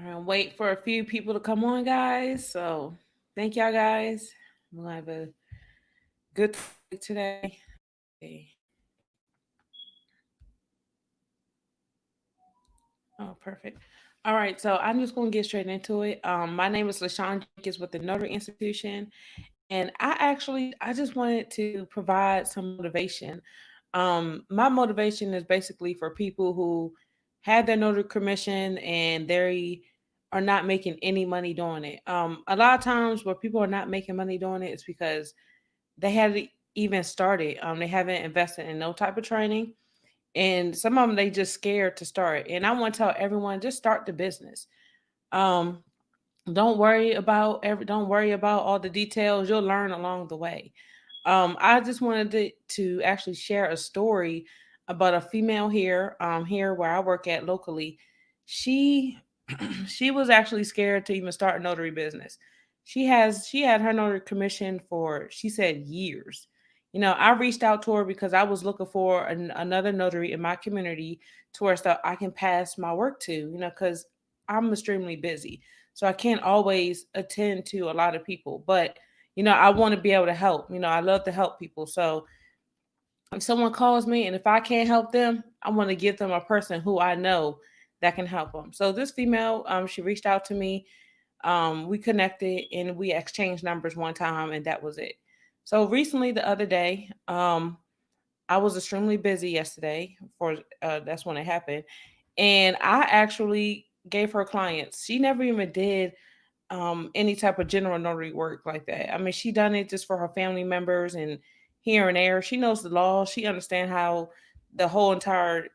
And wait for a few people to come on, guys. So thank y'all, guys. We're gonna have a good topic today. Okay. Oh, perfect. All right, so I'm just gonna get straight into it. My name is LaShawn Jenkins with the Notary Institution, and I just wanted to provide some motivation. My motivation is basically for people who had their notary commission and they are not making any money doing it. A lot of times where people are not making money doing it is because they haven't even started. They haven't invested in no type of training, and some of them they just scared to start. And I want to tell everyone, just start the business. Um, don't worry about all the details. You'll learn along the way. I just wanted to actually share a story about a female here where I work at locally. She she was actually scared to even start a notary business. She had her notary commission for, she said, years. I reached out to her because I was looking for another notary in my community to where stuff I can pass my work to. Because I'm extremely busy, so I can't always attend to a lot of people. But I want to be able to help. I love to help people. So if someone calls me and if I can't help them, I want to give them a person who I know that can help them. So this female, she reached out to me. We connected and we exchanged numbers one time, and that was it. So recently, the other day, I was extremely busy yesterday. For That's when it happened, and I actually gave her clients. She never even did any type of general notary work like that. I mean, she done it just for her family members and here and there. She knows the law. She understands how the whole entire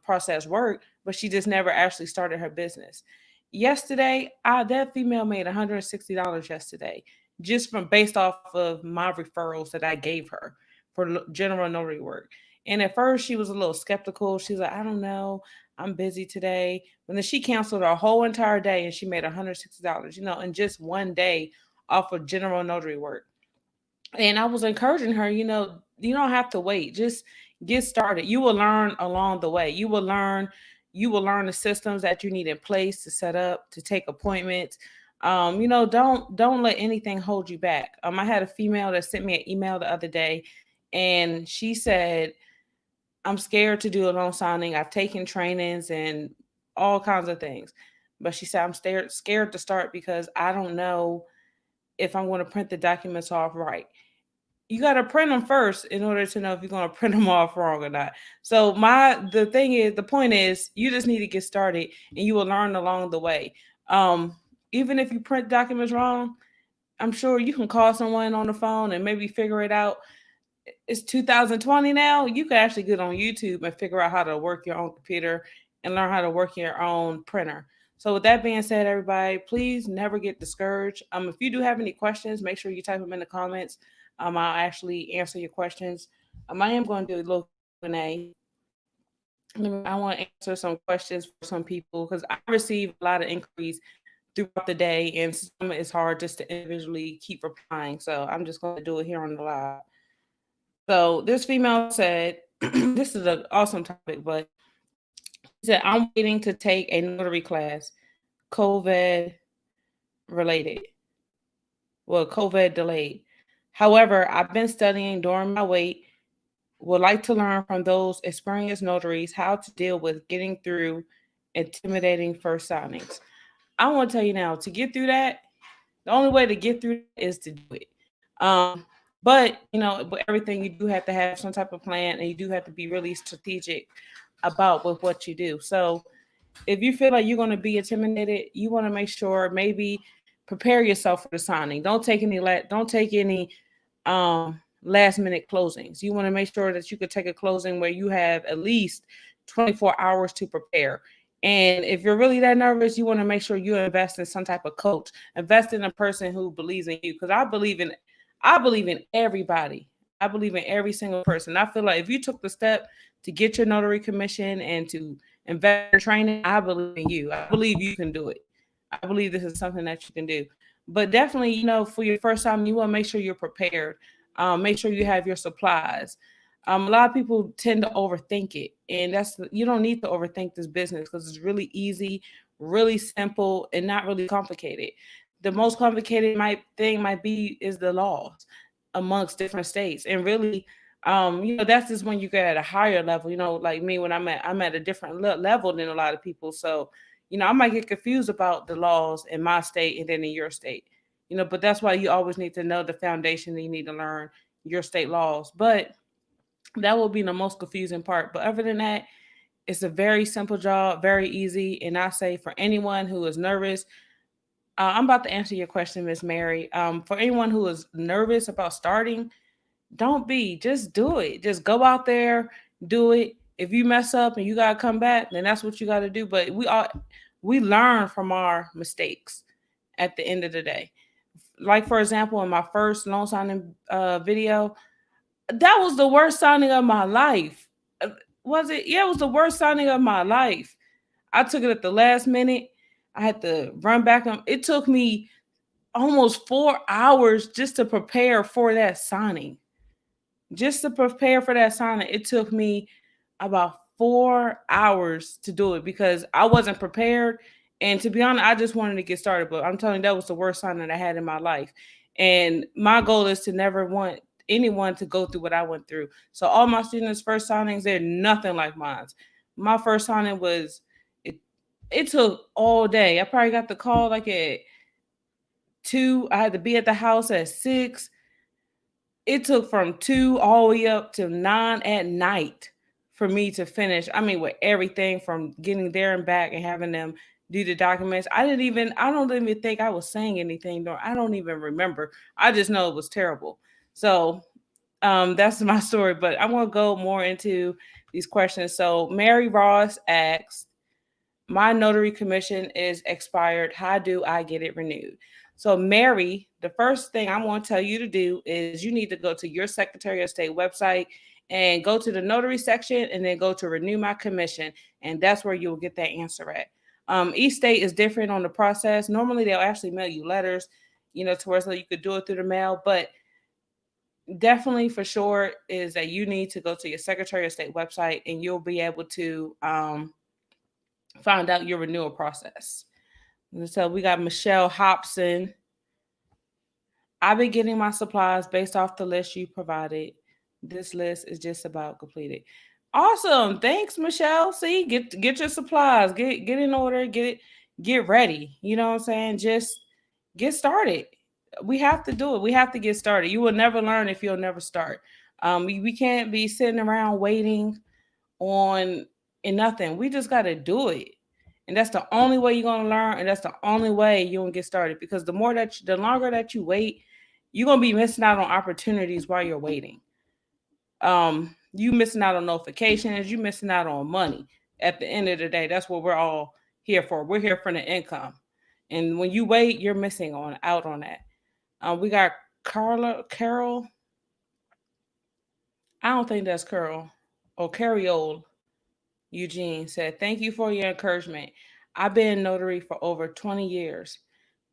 process worked, but she just never actually started her business. Yesterday, that female made $160 yesterday, just from based off of my referrals that I gave her for general notary work. And at first, she was a little skeptical. She's like, I don't know. I'm busy today. But then she canceled her whole entire day and she made $160, in just one day off of general notary work. And I was encouraging her, you don't have to wait. Just get started. You will learn along the way. You will learn the systems that you need in place to set up, to take appointments. Don't let anything hold you back. I had a female that sent me an email the other day, and she said, I'm scared to do a loan signing. I've taken trainings and all kinds of things. But she said, I'm scared to start because I don't know if I'm going to print the documents off right. You got to print them first in order to know if you're going to print them off wrong or not. So the point is, you just need to get started and you will learn along the way. Um, Even if you print documents wrong, I'm sure you can call someone on the phone and maybe figure it out. It's 2020 now. You can actually get on YouTube and figure out how to work your own computer and learn how to work your own printer. So with that being said, everybody, please never get discouraged. If you do have any questions, make sure you type them in the comments. I'll actually answer your questions. I am going to do a little Q&A. I want to answer some questions for some people because I receive a lot of inquiries throughout the day, and some it's hard just to individually keep replying. So I'm just going to do it here on the live. So this female said, this is an awesome topic, but she said, I'm waiting to take a notary class, COVID related, well, COVID delayed. However, I've been studying during my wait, would like to learn from those experienced notaries how to deal with getting through intimidating first signings. I want to tell you now, to get through that, the only way to get through that is to do it. Um, but with everything, you do have to have some type of plan, and you do have to be really strategic about with what you do. So if you feel like you're going to be intimidated, you want to make sure maybe prepare yourself for the signing. Don't take any last minute closings. You want to make sure that you could take a closing where you have at least 24 hours to prepare. And if you're really that nervous, you want to make sure you invest in some type of coach. Invest in a person who believes in you. Because I believe in everybody. I believe in every single person. I feel like if you took the step to get your notary commission and to invest in training, I believe in you. I believe you can do it. I believe this is something that you can do. But definitely, for your first time, you want to make sure you're prepared. Make sure you have your supplies. A lot of people tend to overthink it, and you don't need to overthink this business because it's really easy really simple and not really complicated. The most complicated might be is the laws amongst different states. And really, that's just when you get at a higher level. Like me, when I'm at a different level than a lot of people. So, I might get confused about the laws in my state and then in your state. But that's why you always need to know the foundation, and you need to learn your state laws. But that will be the most confusing part. But other than that, it's a very simple job, very easy. And I say for anyone who is nervous, I'm about to answer your question, Miss Mary. For anyone who is nervous about starting, don't be. Just do it. Just go out there, do it. If you mess up and you gotta come back, then that's what you gotta do. But we learn from our mistakes at the end of the day. Like for example, in my first loan signing video, that was the worst signing of my life. Uh, Was it? Yeah, it was the worst signing of my life. I took it at the last minute. I had to run back. It took me almost 4 hours just to prepare for that signing. Just to prepare for that signing, it took me about 4 hours to do it because I wasn't prepared. And to be honest, I just wanted to get started. But I'm telling you, that was the worst signing I had in my life. And my goal is to never want anyone to go through what I went through. So all my students' first signings, they're nothing like mine. My first signing was it. It took all day. I probably got the call like at 2. I had to be at the house at 6. It took from 2 all the way up to 9 at night for me to finish. I mean, with everything from getting there and back and having them do the documents. I don't even think I was saying anything, nor I don't even remember. I just know it was terrible. So that's my story, but I want to go more into these questions. So Mary Ross asks, my notary commission is expired. How do I get it renewed? So, Mary, the first thing I want to tell you to do is you need to go to your Secretary of State website and go to the notary section and then go to renew my commission. And that's where you'll get that answer at. Each state is different on the process. Normally, they'll actually mail you letters, to where so you could do it through the mail. But definitely for sure is that you need to go to your Secretary of State website and you'll be able to find out your renewal process. And so we got Michelle Hobson. I've been getting my supplies based off the list you provided. This list is just about completed. Awesome. Thanks, Michelle. See, get your supplies. Get in order. Get ready. You know what I'm saying? Just get started. We have to do it. We have to get started. You will never learn if you'll never start. We can't be sitting around waiting on and nothing. We just got to do it. And that's the only way you're going to learn. And that's the only way you're going to get started. Because the longer that you wait, you're going to be missing out on opportunities while you're waiting. You missing out on notifications. You missing out on money. At the end of the day, that's what we're all here for. We're here for the income. And when you wait, you're missing out on that. We got Carol. I don't think that's Carol. Or Carriole. Eugene said, thank you for your encouragement. I've been notary for over 20 years.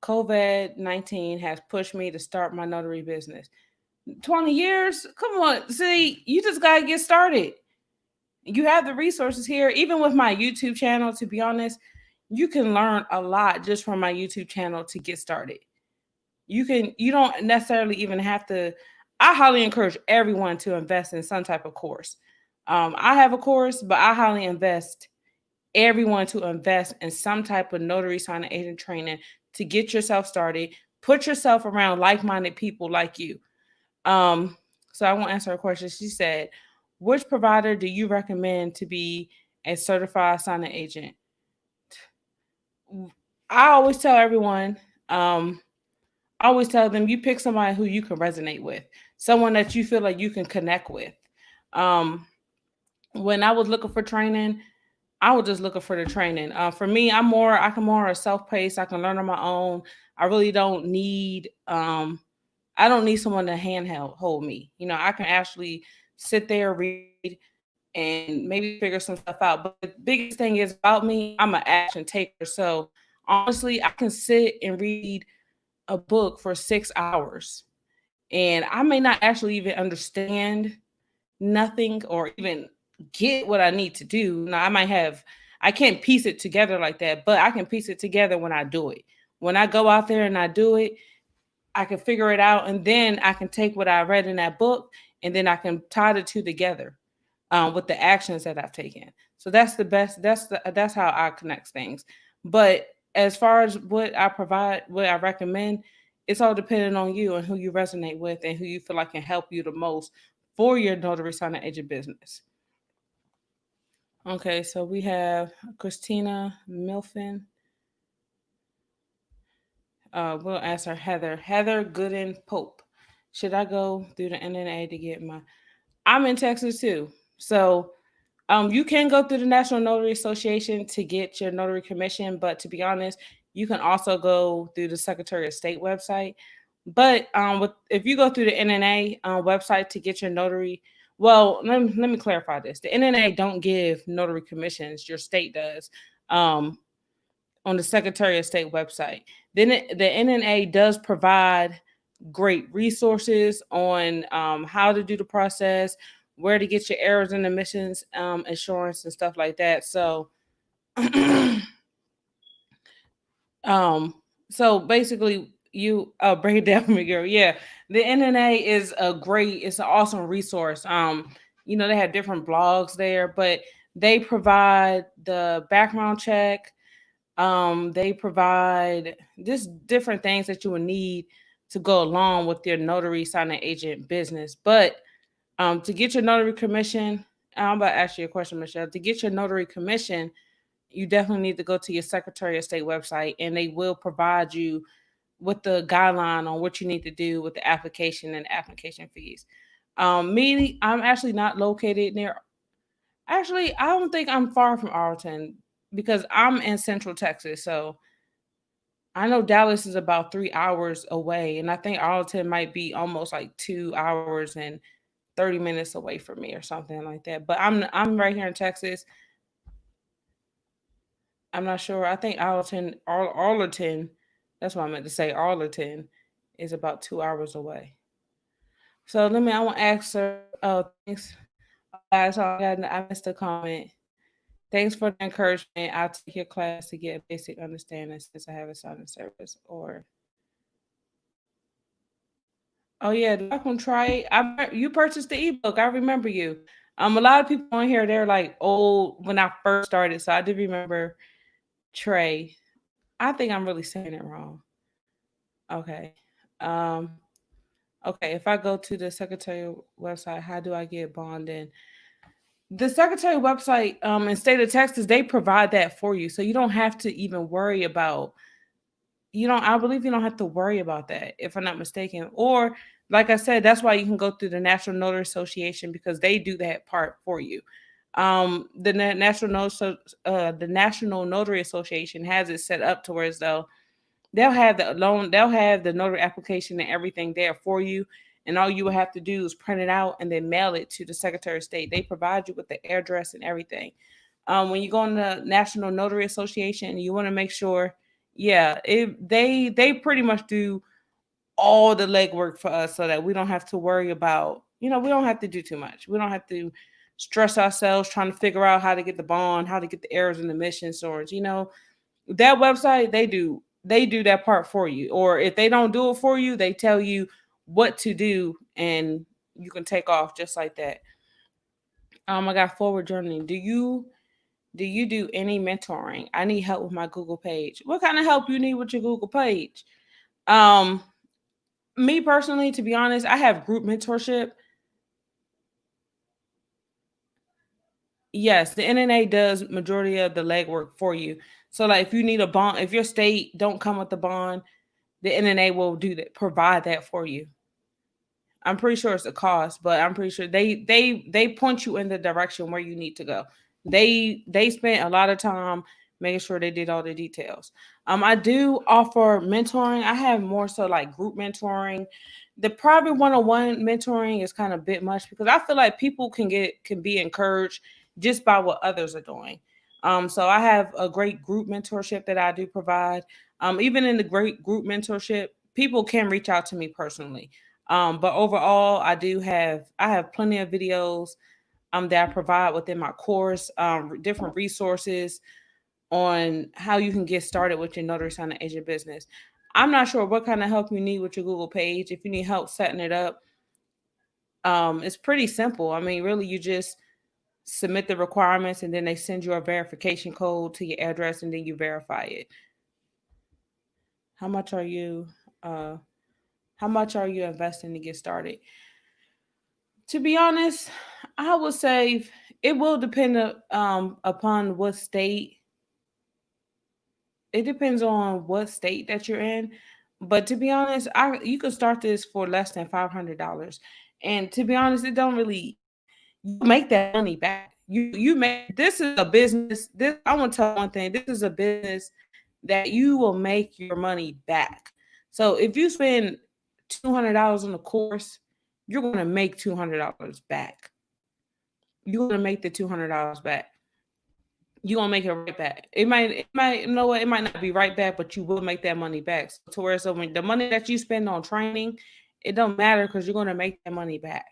COVID-19 has pushed me to start my notary business. 20 years? Come on. See, you just got to get started. You have the resources here. Even with my YouTube channel, to be honest, you can learn a lot just from my YouTube channel to get started. You don't necessarily even have to. I highly encourage everyone to invest in some type of course. I have a course, but I highly invest everyone to invest in some type of notary signing agent training to get yourself started. Put yourself around like-minded people like you. Um, so I won't answer her question. She said, which provider do you recommend to be a certified signing agent? I always tell everyone, I always tell them you pick somebody who you can resonate with, someone that you feel like you can connect with. Um, when I was looking for training, I was just looking for the training. For me, I can more a self pace. I can learn on my own. I really don't need I don't need someone to handheld hold me. I can actually sit there, read, and maybe figure some stuff out. But the biggest thing is about me, I'm an action taker. So honestly, I can sit and read a book for 6 hours. And I may not actually even understand nothing or even get what I need to do. Now I can't piece it together like that, but I can piece it together when I do it. When I go out there and I do it, I can figure it out, and then I can take what I read in that book, and then I can tie the two together with the actions that I've taken. So that's the best. That's how I connect things. But as far as what I provide, what I recommend, it's all dependent on you and who you resonate with and who you feel like can help you the most for your notary signing agent business. Okay, so we have Christina Milfin. We'll answer Heather. Heather Gooden Pope. Should I go through the NNA to get my? I'm in Texas too, so you can go through the National Notary Association to get your notary commission, but to be honest, you can also go through the Secretary of State website. But if you go through the NNA website to get your notary, well, let me clarify this: the NNA don't give notary commissions; your state does. Um, on the Secretary of State website. Then the NNA does provide great resources on how to do the process, where to get your errors and omissions insurance and stuff like that. So, um, so basically, you break it down for me, girl. Yeah, the NNA is it's an awesome resource. They have different blogs there, but they provide the background check. They provide just different things that you would need to go along with your notary signing agent business. But to get your notary commission, I'm about to ask you a question, Michelle. To get your notary commission, you definitely need to go to your Secretary of State website, and they will provide you with the guideline on what you need to do with the application and application fees. I'm actually not located near. Actually, I don't think I'm far from Arlington because I'm in Central Texas, so I know Dallas is about 3 hours away, and I think Arlington might be almost like 2 hours and 30 minutes away from me or something like that. But I'm right here in Texas. I'm not sure. I think Arlington. That's what I meant to say. Arlington is about 2 hours away. So I want to ask her. Thanks. That's all I got. I missed a comment. Thanks for the encouragement. I'll take your class to get a basic understanding since I have a signing service. Or oh yeah, do I can try it? You purchased the ebook. I remember you. A lot of people on here they're like old when I first started, so I do remember Trey. I think I'm really saying it wrong. Okay. Um. Okay. If I go to the secretary website, how do I get bonding? The secretary website in state of Texas, they provide that for you, so you don't have to even worry about you don't I believe you don't have to worry about that if I'm not mistaken. Or like I said, that's why you can go through the National Notary Association because they do that part for you. The National Notary Association has it set up to where as though they'll have the notary application and everything there for you. And all you will have to do is print it out and then mail it to the Secretary of State. They provide you with the address and everything. When you go on the National Notary Association, you want to make sure, yeah, they pretty much do all the legwork for us so that we don't have to worry about, we don't have to do too much. We don't have to stress ourselves trying to figure out how to get the bond, how to get the errors and emission sorts. That website they do that part for you. Or if they don't do it for you, they tell you what to do and you can take off just like that. I got forward journaling. Do you do any mentoring? I need help with my Google page. What kind of help you need with your Google page? Um, Me personally, to be honest, I have group mentorship. Yes, the NNA does majority of the legwork for you. So like if you need a bond, if your state don't come with the bond, the NNA will do that, provide that for you. I'm pretty sure it's a cost, but I'm pretty sure they point you in the direction where you need to go. They spent a lot of time making sure they did all the details. I do offer mentoring. I have more so like group mentoring. The private one-on-one mentoring is kind of a bit much because I feel like people can be encouraged just by what others are doing. So I have a great group mentorship that I do provide. Even in the great group mentorship, people can reach out to me personally. But overall, I have plenty of videos. that I provide within my course, different resources on how you can get started with your notary signing agent business. I'm not sure what kind of help you need with your Google page. If you need help setting it up, it's pretty simple. I mean, really, you just submit the requirements and then they send you a verification code to your address and then you verify it. How much are you uh how much are you investing to get started? To be honest, I would say it will depend upon what state. It depends on what state that you're in. But to be honest, I you could start this for less than $500. And to be honest, it don't really you make that money back. You make this is a business. This I want to tell you one thing. This is a business that you will make your money back. So if you spend $200 on a course, you're going to make $200 back. You're going to make the $200 back. You're gonna make it right back. It might, you know what? It might not be right back, but you will make that money back. So to where so when the money that you spend on training, it don't matter because you're gonna make that money back.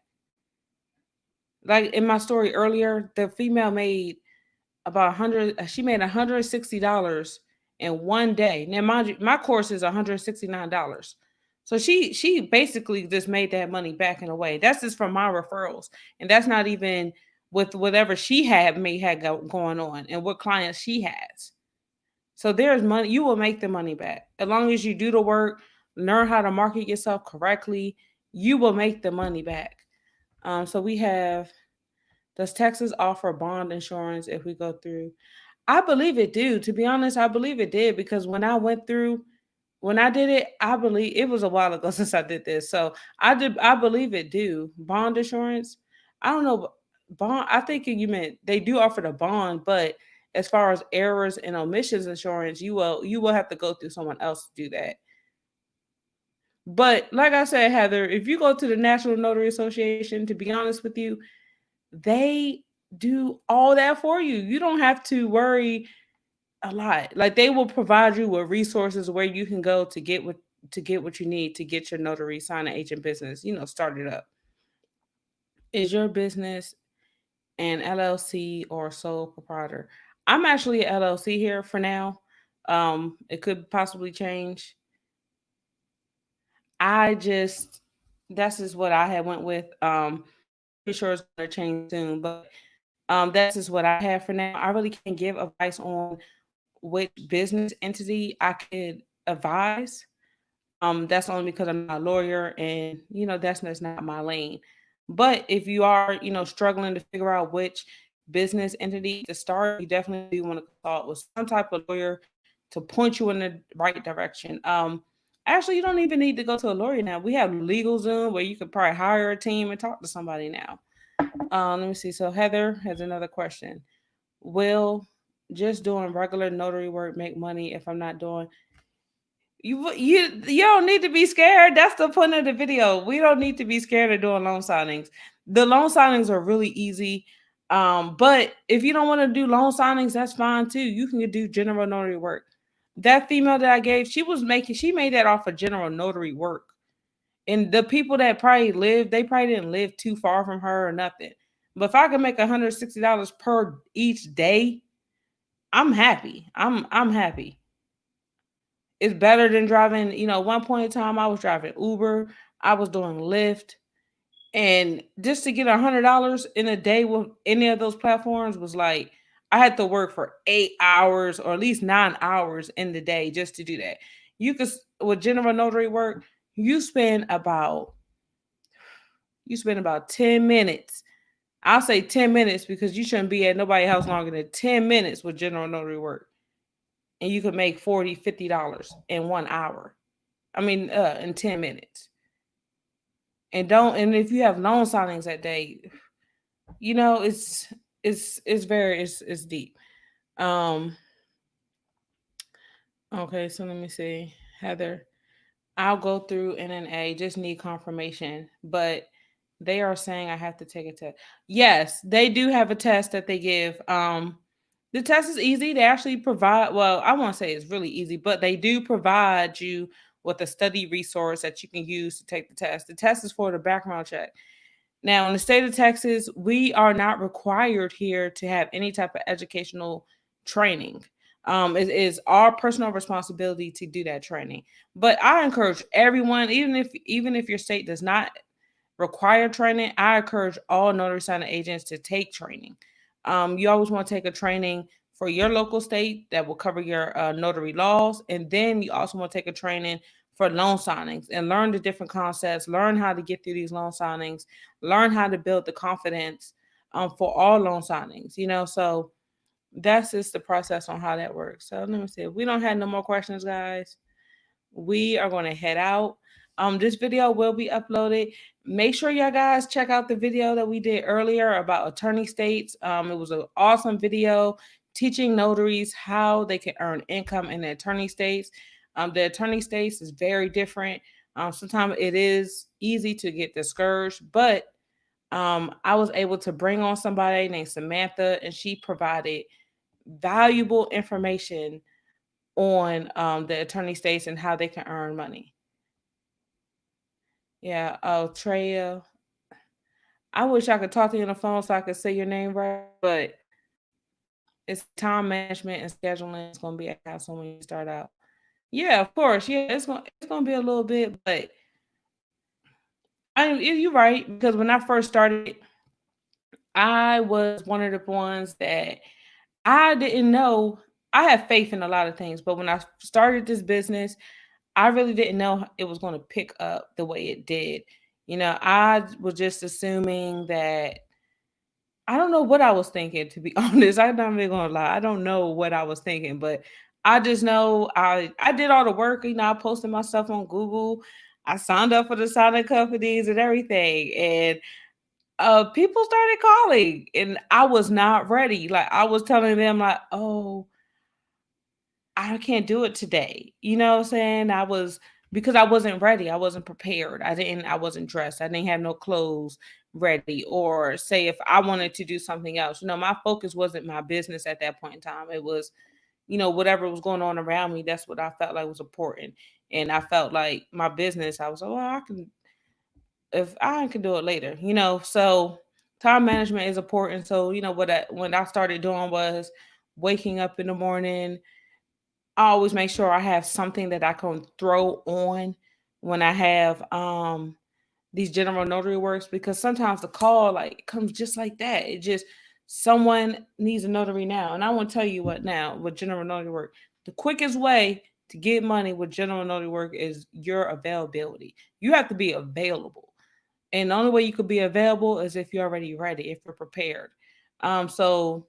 Like in my story earlier, the female made about 100. She made $160 in one day. Now, mind you, my course is $169. So she basically just made that money back in a way. That's just from my referrals, and that's not even with whatever she had going on and what clients she has. So there's money. You will make the money back as long as you do the work, learn how to market yourself correctly. You will make the money back. So we have, does Texas offer bond insurance if we go through? I believe it do. To be honest, I believe it did because when I did it, I believe it was a while ago since I did this. So I believe it do. Bond insurance. I don't know bond. I think you meant they do offer the bond, but as far as errors and omissions insurance, you will have to go through someone else to do that. But like I said, Heather, if you go to the National Notary Association, to be honest with you, they do all that for you. You don't have to worry a lot. Like they will provide you with resources where you can go to get what you need to get your notary signing agent business, started up. Is your business an LLC or sole proprietor? I'm actually a LLC here for now. It could possibly change. I just That's just what I had went with. Pretty sure it's gonna change soon, but that's just what I have for now. I really can't give advice on which business entity I could advise. That's only because I'm not a lawyer and that's not my lane. But if you are, struggling to figure out which business entity to start, you definitely do want to consult with some type of lawyer to point you in the right direction. Actually, you don't even need to go to a lawyer now. We have legal Zoom where you could probably hire a team and talk to somebody now. Let me see. So Heather has another question. Will just doing regular notary work make money if I'm not doing you don't need to be scared. That's the point of the video. We don't need to be scared of doing loan signings. The loan signings are really easy. But if you don't want to do loan signings, that's fine too. You can do general notary work. That female that I gave, she made that off of general notary work. And the people that probably lived, they probably didn't live too far from her or nothing. But if I can make $160 per each day, I'm happy. I'm happy. It's better than driving. One point in time, I was driving Uber, I was doing Lyft, and just to get $100 in a day with any of those platforms was like I had to work for 8 hours or at least 9 hours in the day just to do that. You could with general notary work, you spend about 10 minutes. I'll say 10 minutes because you shouldn't be at nobody's house longer than 10 minutes with general notary work, and you could make $40-$50 in 1 hour. I mean, in 10 minutes. And if you have loan signings that day, it's deep. Um, okay, so let me see, Heather. I'll go through NNA. Just need confirmation, but they are saying I have to take a test. Yes, they do have a test that they give. The test is easy. They actually provide. Well, I won't say it's really easy, but they do provide you with a study resource that you can use to take the test. The test is for the background check. Now, in the state of Texas, we are not required here to have any type of educational training. It is our personal responsibility to do that training. But I encourage everyone, even if your state does not require training, I encourage all notary signing agents to take training. You always want to take a training for your local state that will cover your notary laws, and then you also want to take a training for loan signings and learn the different concepts, learn how to get through these loan signings, learn how to build the confidence for all loan signings. So that's just the process on how that works. So let me see. If we don't have no more questions, guys, we are going to head out. This video will be uploaded. Make sure y'all guys check out the video that we did earlier about attorney states. It was an awesome video teaching notaries how they can earn income in the attorney states. The attorney states is very different. Sometimes it is easy to get discouraged, but I was able to bring on somebody named Samantha, and she provided valuable information on the attorney states and how they can earn money. Yeah. Oh, Treya. I wish I could talk to you on the phone so I could say your name right, but it's time management and scheduling. It's gonna be a hassle when you start out. Yeah, of course. Yeah, it's gonna be a little bit, but you're right, because when I first started, I was one of the ones that I didn't know. I have faith in a lot of things, but when I started this business, I really didn't know it was going to pick up the way it did. I was just assuming that I don't know what I was thinking, to be honest. I'm not even gonna lie. I don't know what I was thinking, but I just know I did all the work. I posted my stuff on Google. I signed up for the signing companies and everything, and people started calling, and I was not ready. Like, I was telling them, like, oh, I can't do it today. You know what I'm saying? Because I wasn't ready. I wasn't prepared. I wasn't dressed. I didn't have no clothes ready. Or say if I wanted to do something else. My focus wasn't my business at that point in time. It was, whatever was going on around me. That's what I felt like was important. And I felt like my business, I was like, well, I can, if I can do it later. So time management is important. So, when I started doing was waking up in the morning. I always make sure I have something that I can throw on when I have these general notary works, because sometimes the call like comes just like that. It just, someone needs a notary now. And I want to tell you what, now with general notary work, the quickest way to get money with general notary work is your availability. You have to be available. And the only way you could be available is if you're already ready, if you're prepared. So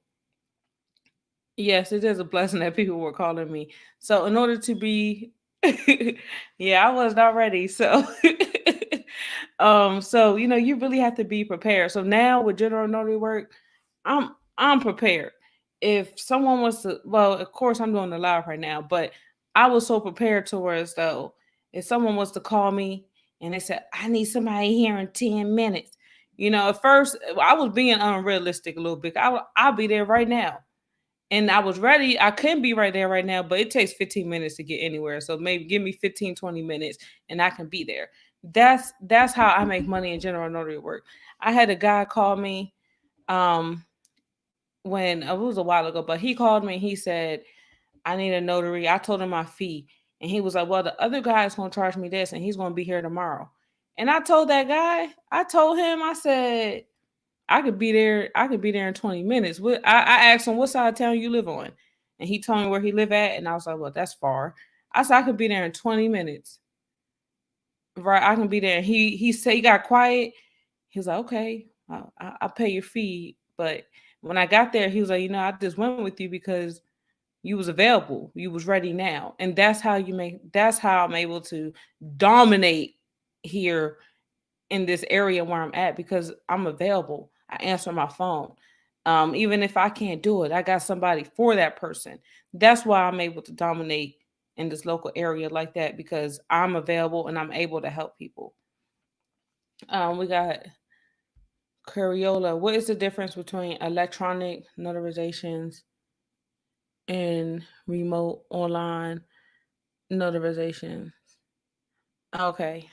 yes, it is a blessing that people were calling me. So in order to be yeah, I was not ready. So so you really have to be prepared. So now with general notary work, I'm prepared. If someone wants to, well, of course I'm doing the live right now, but I was so prepared towards, though, if someone was to call me and they said, I need somebody here in 10 minutes. At first I was being unrealistic a little bit. I'll be there right now, and I was ready. I couldn't be right there right now, but it takes 15 minutes to get anywhere. So maybe give me 15, 20 minutes and I can be there. That's how I make money in general notary work. I had a guy call me um when it was a while ago, but he called me and he said, I need a notary. I told him my fee. And he was like, well, the other guy is going to charge me this and he's going to be here tomorrow. And I told that guy, I told him, I said, I could be there. I could be there in 20 minutes. I asked him, what side of town you live on? And he told me where he live at. And I was like, well, that's far. I said, I could be there in 20 minutes. Right. I can be there. He said, he got quiet. He was like, okay, I'll pay your fee. But when I got there, he was like, I just went with you because you was available. You was ready now. And that's how I'm able to dominate here in this area where I'm at, because I'm available. I answer my phone. Even if I can't do it, I got somebody for that person. That's why I'm able to dominate in this local area like that, because I'm available and I'm able to help people. We got Cariola. What is the difference between electronic notarizations and remote online notarization? Okay.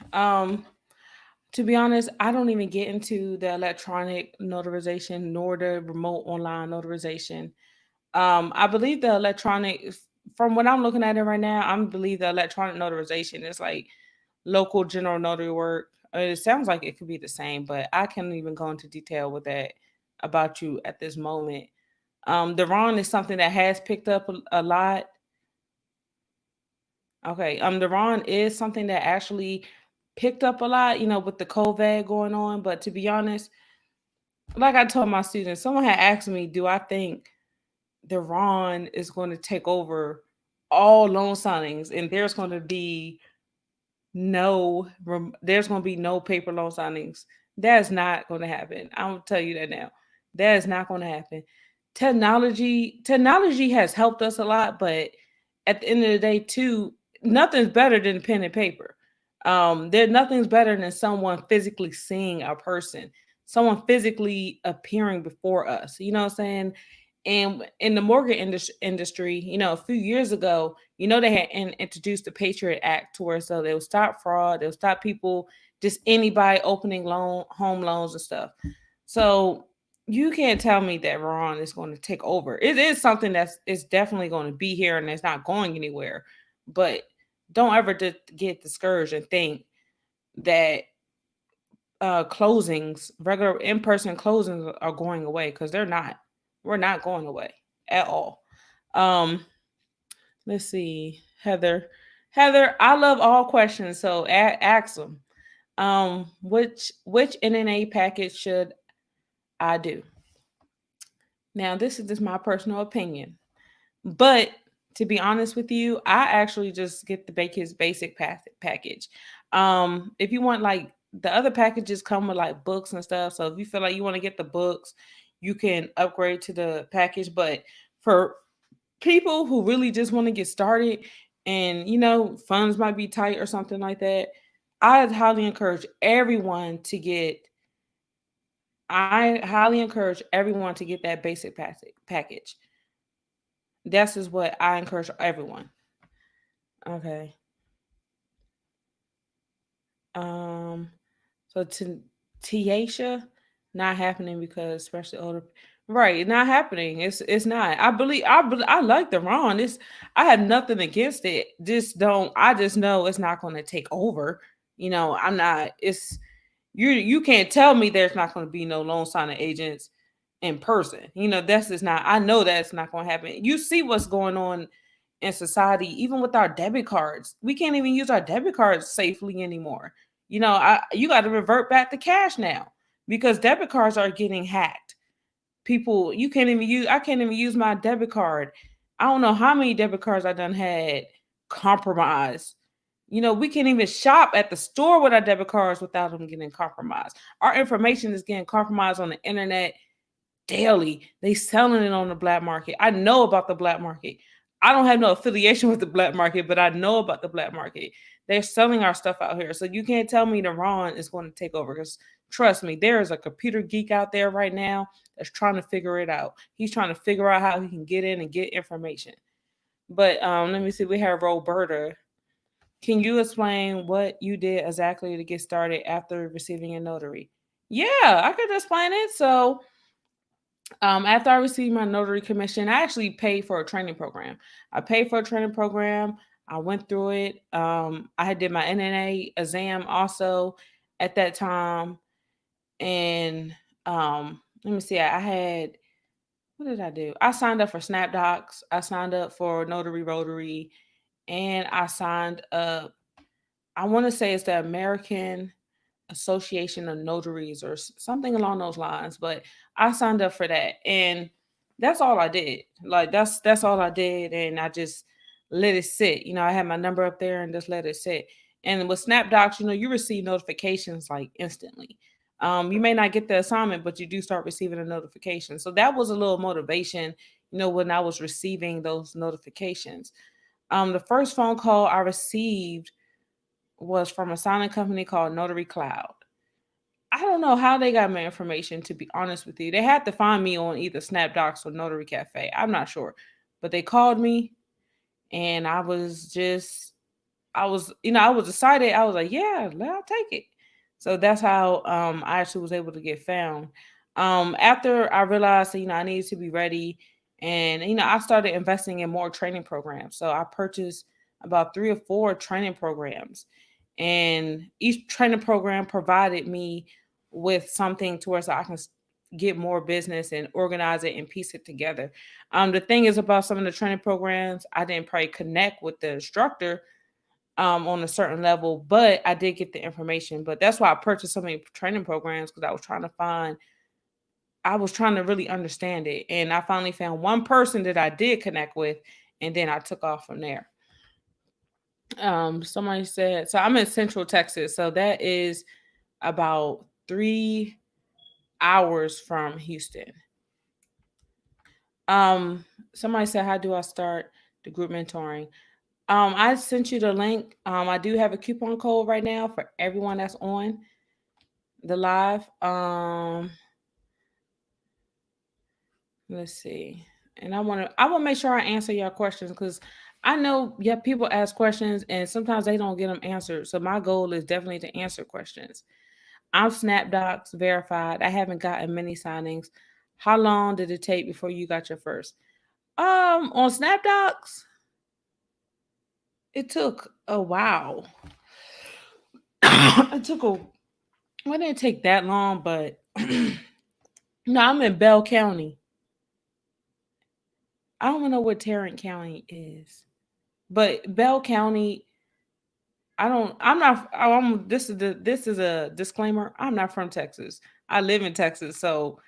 To be honest, I don't even get into the electronic notarization nor the remote online notarization. I believe the electronic, from what I'm looking at it right now, I believe the electronic notarization is like local general notary work. It sounds like it could be the same, but I can't even go into detail with that about you at this moment. The Ron is something that has picked up a lot. Okay, the Ron is something that actually picked up a lot, with the COVID going on. But to be honest, like I told my students, someone had asked me, do I think the Ron is going to take over all loan signings and there's going to be no paper loan signings. That's not going to happen. I'm going to tell you that now. That is not going to happen. Technology has helped us a lot, but at the end of the day too, nothing's better than pen and paper. There nothing's better than someone physically seeing a person, someone physically appearing before us. You know what I'm saying? And in the mortgage industry, a few years ago, they had introduced the Patriot Act to where so they'll stop fraud, they'll stop people, just anybody opening home loans and stuff. So you can't tell me that Ron is going to take over. It is something it's definitely going to be here and it's not going anywhere. But don't ever get discouraged and think that closings, regular in-person closings are going away, because they're not. We're not going away at all. Um, let's see, Heather. Heather, I love all questions, so ask them. Which NNA package should I do? Now, this is just my personal opinion, but to be honest with you, I actually just get the his basic package. If you want, like, the other packages come with like books and stuff. So if you feel like you want to get the books, you can upgrade to the package. But for people who really just want to get started and funds might be tight or something like that, I highly encourage everyone to get I highly encourage everyone to get that basic package. That's just what I encourage everyone. Okay. Um. So Tiasha, not happening because especially older. Right, not happening. It's not. I like the Ron. I have nothing against it. Just don't. I just know it's not going to take over. I'm not. You can't tell me there's not going to be no loan signing agents in person. That's just not. I know that's not going to happen. You see what's going on in society, even with our debit cards. We can't even use our debit cards safely anymore. You got to revert back to cash now because debit cards are getting hacked. People, you can't even use. I can't even use my debit card. I don't know how many debit cards I done had compromised. We can't even shop at the store with our debit cards without them getting compromised. Our information is getting compromised on the internet daily. They selling it on the black market. I know about the black market. I don't have no affiliation with the black market, but I know about the black market. They're selling our stuff out here. So you can't tell me the Ron is going to take over, because trust me, there is a computer geek out there right now that's trying to figure it out. He's trying to figure out how he can get in and get information. But let me see. We have Roberta. Can you explain what you did exactly to get started after receiving a notary? Yeah, I could explain it. So after I received my notary commission, I actually paid for a training program. I paid for a training program. I went through it. I had did my NNA exam also at that time, and let me see. I had what did I do? I signed up for SnapDocs. I signed up for Notary Rotary, and I signed up. I want to say it's the American Association of Notaries or something along those lines. But I signed up for that, and that's all I did. Like that's all I did, and I just let it sit. I had my number up there and just let it sit. And with SnapDocs, you receive notifications like instantly. You may not get the assignment, but you do start receiving a notification. So that was a little motivation, when I was receiving those notifications. The first phone call I received was from a signing company called Notary Cloud. I don't know how they got my information, to be honest with you. They had to find me on either SnapDocs or Notary Cafe. I'm not sure. But they called me, and I was excited. I was like, yeah, I'll take it. So that's how I actually was able to get found. After I realized that, I needed to be ready, and I started investing in more training programs. So I purchased about 3 or 4 training programs, and each training program provided me with something to where so I can get more business and organize it and piece it together. The thing is about some of the training programs, I didn't probably connect with the instructor on a certain level, but I did get the information. But that's why I purchased so many training programs, because I was trying to really understand it. And I finally found one person that I did connect with, and then I took off from there. Somebody said, so I'm in Central Texas, so that is about 3 hours from Houston. Um, Somebody said, how do I start the group mentoring? I sent you the link. I do have a coupon code right now for everyone that's on the live. Let's see. And I want to make sure I answer your questions, because I know, yeah, people ask questions and sometimes they don't get them answered. So my goal is definitely to answer questions. I'm SnapDocs verified. I haven't gotten many signings. How long did it take before you got your first? On SnapDocs, it took a while. it took a Well, it didn't take that long, but no, I'm in Bell County. I don't even know what Tarrant County is, but Bell County. I don't. I'm not. This is a disclaimer. I'm not from Texas. I live in Texas, so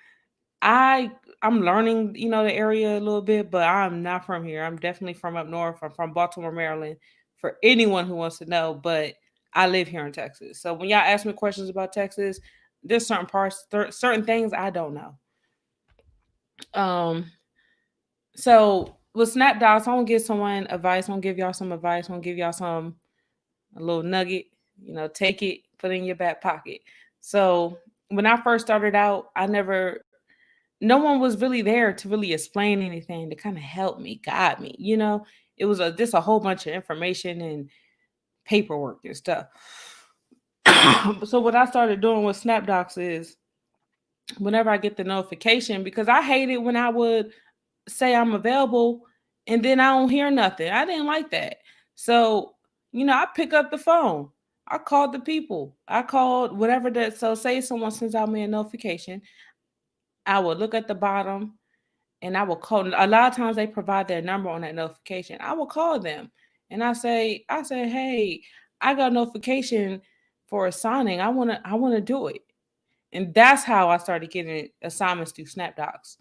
I I'm learning, the area a little bit, but I'm not from here. I'm definitely from up north. I'm from Baltimore, Maryland. For anyone who wants to know, but I live here in Texas. So when y'all ask me questions about Texas, there's certain parts, certain things I don't know. Um, so with SnapDocs, I'm gonna give someone advice. I'm gonna give y'all some advice. I'm gonna give y'all a little nugget. Take it, put it in your back pocket. So when I first started out, no one was really there to really explain anything to kind of help me, guide me. It was just a whole bunch of information and paperwork and stuff. So what I started doing with SnapDocs is, whenever I get the notification, because I hated when I would say I'm available and then I don't hear nothing. I didn't like that. So, I pick up the phone. I called the people. I called whatever that. So, say someone sends out me a notification, I would look at the bottom and I will call. A lot of times they provide their number on that notification. I will call them and I say, hey, I got a notification for a signing. I wanna do it. And that's how I started getting assignments through SnapDocs.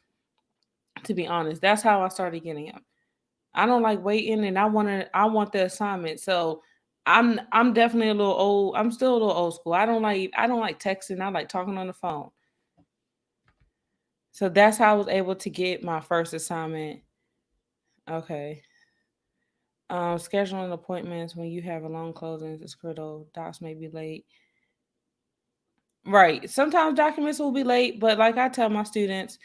To be honest, that's how I started getting them. I don't like waiting, and I want the assignment. So I'm definitely a little old. I'm still a little old school. I don't like texting. I like talking on the phone. So that's how I was able to get my first assignment. Okay. Scheduling appointments when you have a long closings is critical. Docs may be late. Right. Sometimes documents will be late, but like I tell my students,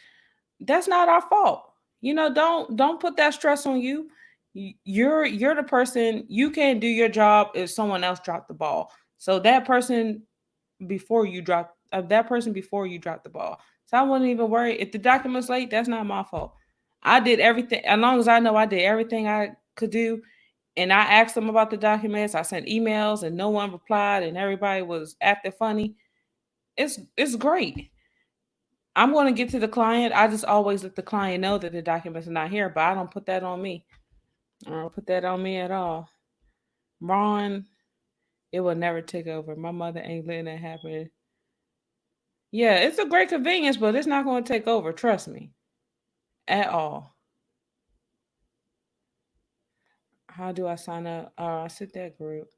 that's not our fault. Don't put that stress on you. You're the person. You can't do your job if someone else dropped the ball. So that person before you drop the ball. So I wouldn't even worry if the document's late. That's not my fault. I did everything. As long as I know I did everything I could do, and I asked them about the documents. I sent emails, and no one replied, and everybody was acting funny. It's great. I'm going to get to the client. I just always let the client know that the documents are not here, but I don't put that on me. I don't put that on me at all. Ron, it will never take over. My mother ain't letting that happen. Yeah, it's a great convenience, but it's not going to take over. Trust me, at all. How do I sign up? I sit that group.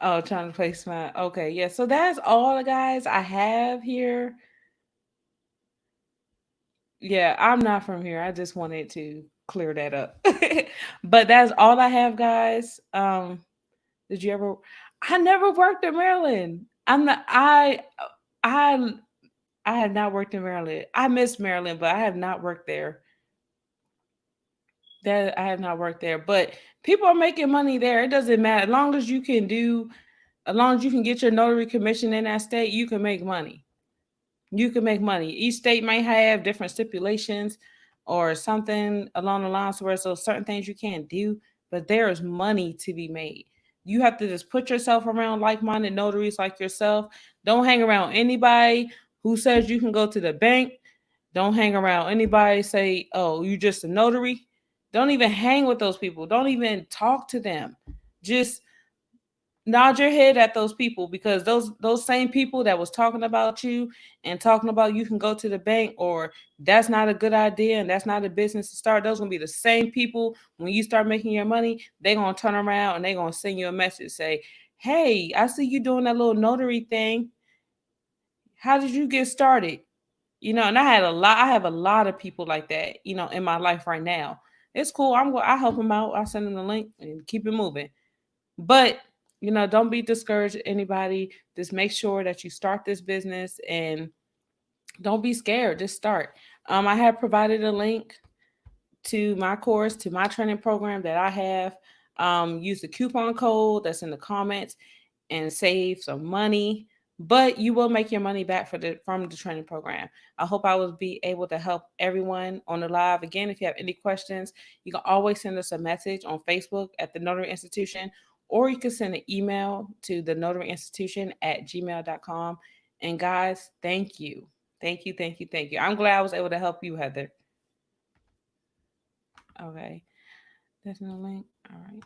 Oh, trying to place my okay. Yeah, so that's all the guys I have here. Yeah, I'm not from here. I just wanted to clear that up. But that's all I have, guys. Did you ever? I never worked in Maryland. I'm not. I. I have not worked in Maryland. I miss Maryland, but I have not worked there. That I have not worked there, but people are making money there. It doesn't matter. As long as you can get your notary commission in that state, you can make money. You can make money. Each state might have different stipulations or something along the lines where so certain things you can't do, but there is money to be made. You have to just put yourself around like-minded notaries like yourself. Don't hang around anybody who says you can go to the bank. Don't hang around anybody say, "Oh, you just a notary." Don't even hang with those people. Don't even talk to them. Just nod your head at those people because those same people that was talking about you and talking about you can go to the bank or that's not a good idea and that's not a business to start, those gonna be the same people when you start making your money. They gonna turn around and they gonna send you a message say, "Hey, I see you doing that little notary thing. How did you get started?" And I have a lot of people like that, in my life right now. It's cool. I help them out. I send them the link and keep it moving. But don't be discouraged, anybody. Just make sure that you start this business and don't be scared. Just start. I have provided a link to my course, to my training program that I have. Use the coupon code that's in the comments and save some money. But you will make your money back from the training program. I hope I will be able to help everyone on the live. Again, if you have any questions, you can always send us a message on Facebook at the Notary Institution, or you can send an email to the Notary Institution at gmail.com. And guys, thank you. Thank you, thank you, thank you. I'm glad I was able to help you, Heather. Okay. That's no link. All right.